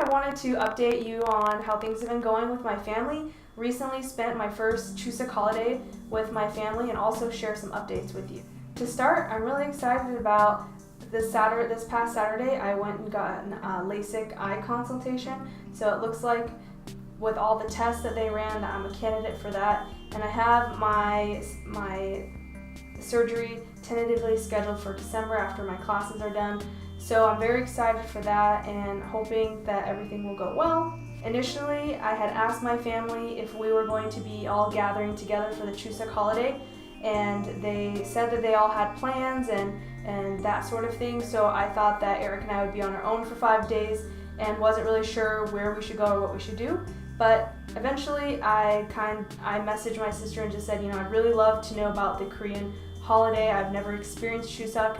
I wanted to update you on how things have been going with my family. Recently spent my first Chuseok holiday with my family and also share some updates with you. To start, I'm really excited about this past Saturday, I went and got a LASIK eye consultation. So it looks like with all the tests that they ran that I'm a candidate for that. And I have my surgery tentatively scheduled for December after my classes are done. So I'm very excited for that and hoping that everything will go well. Initially, I had asked my family if we were going to be all gathering together for the Chuseok holiday, and they said that they all had plans and that sort of thing. So I thought that Eric and I would be on our own for 5 days and wasn't really sure where we should go or what we should do. But eventually I messaged my sister and just said, I'd really love to know about the Korean holiday. I've never experienced Chuseok,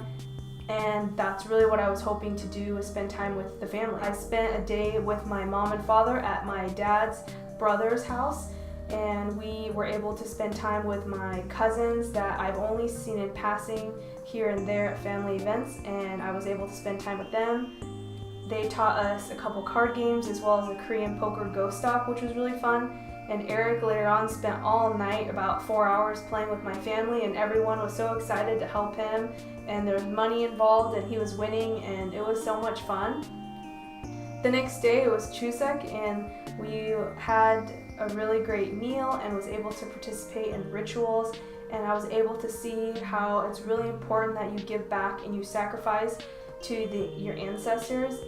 and that's really what I was hoping to do, was spend time with the family. I spent a day with my mom and father at my dad's brother's house, and we were able to spend time with my cousins that I've only seen in passing here and there at family events, and I was able to spend time with them. They taught us a couple card games as well as a Korean poker ghost stock, which was really fun. And Eric later on spent all night, about 4 hours, playing with my family, and everyone was so excited to help him, and there was money involved and he was winning, and it was so much fun. The next day it was Chuseok, and we had a really great meal and was able to participate in rituals, and I was able to see how it's really important that you give back and you sacrifice to your ancestors.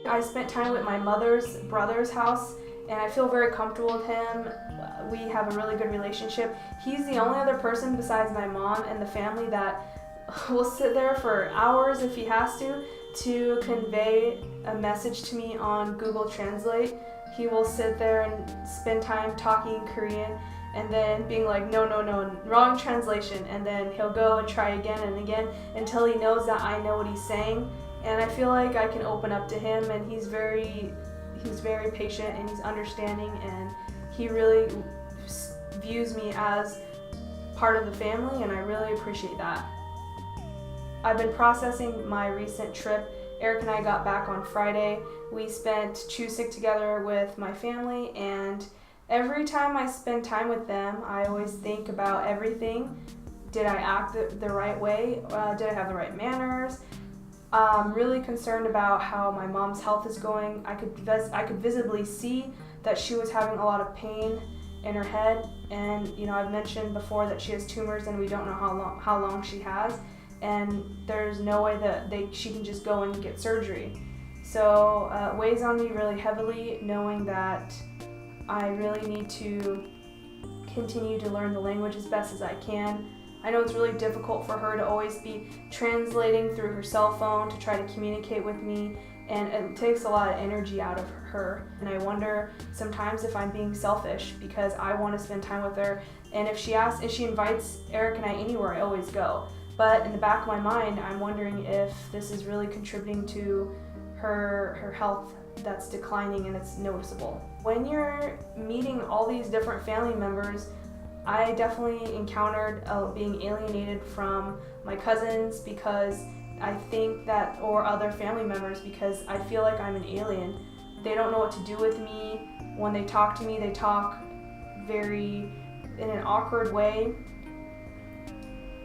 I spent time with my mother's brother's house, and I feel very comfortable with him. We have a really good relationship. He's the only other person besides my mom and the family that will sit there for hours if he has to convey a message to me on Google Translate. He will sit there and spend time talking Korean and then being like, no, wrong translation, and then he'll go and try again and again until he knows that I know what he's saying. And I feel like I can open up to him, and he's very patient and he's understanding, and he really views me as part of the family, and I really appreciate that. I've been processing my recent trip. Eric and I got back on Friday. We spent Chuseok together with my family, and every time I spend time with them, I always think about everything. Did I act the right way? Did I have the right manners? I'm really concerned about how my mom's health is going. I could visibly see that she was having a lot of pain in her head, and I've mentioned before that she has tumors and we don't know how long she has, and there's no way that she can just go and get surgery. So it weighs on me really heavily, knowing that I really need to continue to learn the language as best as I can. I know it's really difficult for her to always be translating through her cell phone to try to communicate with me, and it takes a lot of energy out of her. And I wonder sometimes if I'm being selfish because I want to spend time with her, and if she invites Eric and I anywhere, I always go. But in the back of my mind, I'm wondering if this is really contributing to her health that's declining, and it's noticeable. When you're meeting all these different family members, I definitely encountered being alienated from my cousins because I think that, or other family members, because I feel like I'm an alien. They don't know what to do with me. When they talk to me, they talk in an awkward way.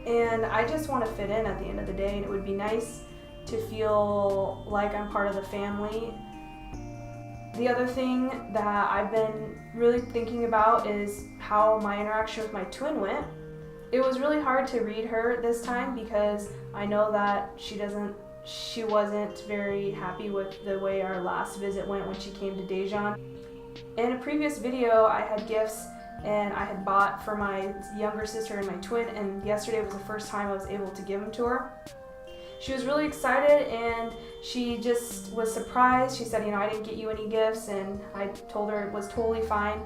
And I just want to fit in at the end of the day, and it would be nice to feel like I'm part of the family. The other thing that I've been really thinking about is how my interaction with my twin went. It was really hard to read her this time because I know that she wasn't very happy with the way our last visit went when she came to Daejeon. In a previous video, I had gifts and I had bought for my younger sister and my twin, and yesterday was the first time I was able to give them to her. She was really excited, and she just was surprised. She said, I didn't get you any gifts, and I told her it was totally fine.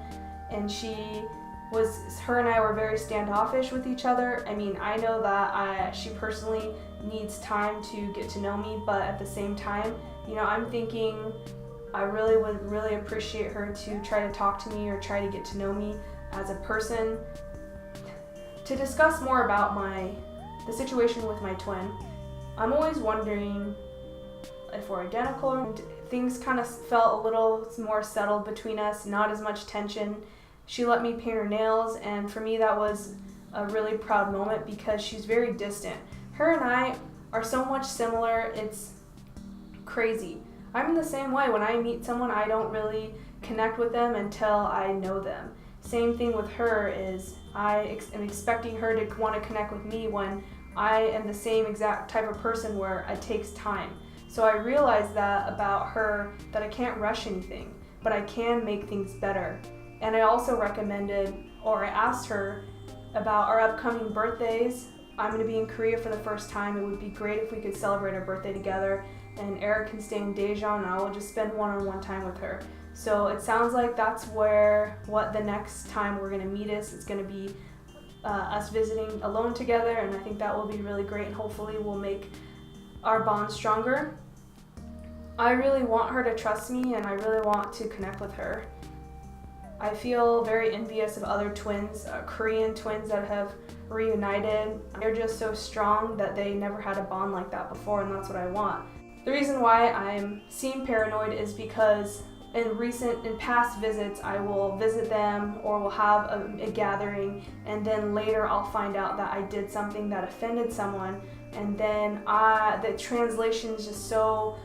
And her and I were very standoffish with each other. I mean, I know that she personally needs time to get to know me, but at the same time, I'm thinking I really would really appreciate her to try to talk to me or try to get to know me as a person, to discuss more about the situation with my twin. I'm always wondering if we're identical, and things kind of felt a little more settled between us, not as much tension. She let me paint her nails, and for me that was a really proud moment because she's very distant. Her and I are so much similar, it's crazy. I'm the same way. When I meet someone, I don't really connect with them until I know them. Same thing with her is I am expecting her to want to connect with me when I am the same exact type of person where it takes time. So I realized that about her, that I can't rush anything, but I can make things better. And I also recommended, or I asked her about our upcoming birthdays. I'm going to be in Korea for the first time. It would be great if we could celebrate our birthday together, and Eric can stay in Daejeon and I will just spend one-on-one time with her. So it sounds like that's what the next time we're going to meet is. It's going to be us visiting alone together, and I think that will be really great, and hopefully we'll make our bond stronger. I really want her to trust me, and I really want to connect with her. I feel very envious of other twins, Korean twins that have reunited. They're just so strong that they never had a bond like that before, and that's what I want. The reason why I'm seem paranoid is because in past visits, I will visit them or we'll have a gathering, and then later I'll find out that I did something that offended someone, and then the translation is just so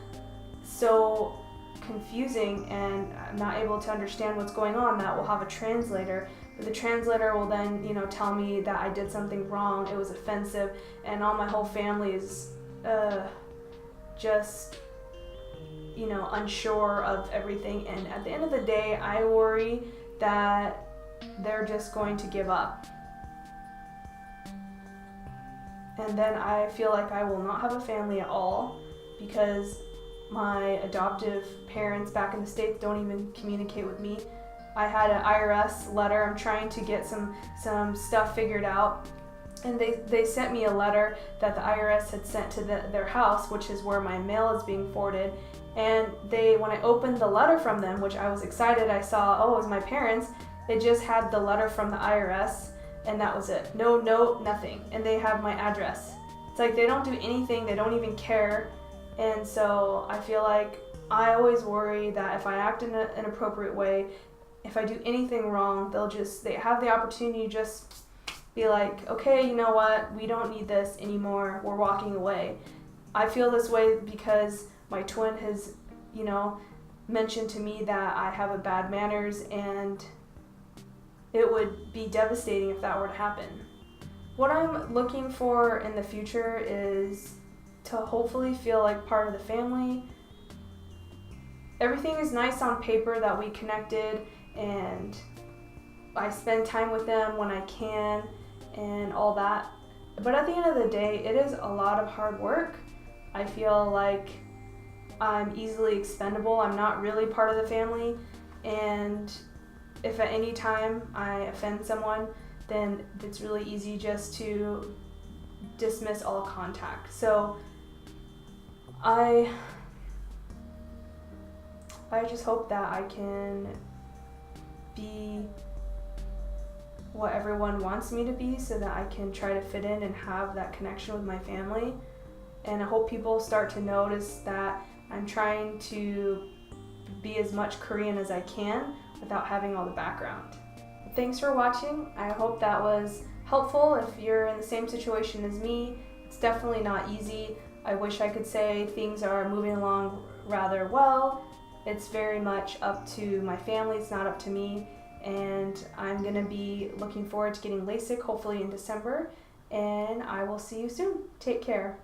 confusing, and I'm not able to understand what's going on. That we'll have a translator, but the translator will then, tell me that I did something wrong, it was offensive, and all my whole family is just unsure of everything, and at the end of the day I worry that they're just going to give up, and then I feel like I will not have a family at all because my adoptive parents back in the States don't even communicate with me. I had an IRS letter. I'm trying to get some stuff figured out, and they sent me a letter that the IRS had sent to their house, which is where my mail is being forwarded. And when I opened the letter from them, which I was excited, I saw, it was my parents. It just had the letter from the IRS, and that was it. No note, nothing. And they have my address. It's like they don't do anything, they don't even care. And so I feel like I always worry that if I act in an appropriate way, if I do anything wrong, they have the opportunity to just be like, okay, you know what, we don't need this anymore, we're walking away. I feel this way because my twin has, mentioned to me that I have a bad manners, and it would be devastating if that were to happen. What I'm looking for in the future is to hopefully feel like part of the family. Everything is nice on paper that we connected, and I spend time with them when I can and all that. But at the end of the day, it is a lot of hard work. I feel like I'm easily expendable. I'm not really part of the family, and if at any time I offend someone, then it's really easy just to dismiss all contact. So I just hope that I can be what everyone wants me to be, so that I can try to fit in and have that connection with my family. And I hope people start to notice that I'm trying to be as much Korean as I can without having all the background. Thanks for watching. I hope that was helpful. If you're in the same situation as me, it's definitely not easy. I wish I could say things are moving along rather well. It's very much up to my family, it's not up to me. And I'm gonna be looking forward to getting LASIK hopefully in December, and I will see you soon. Take care.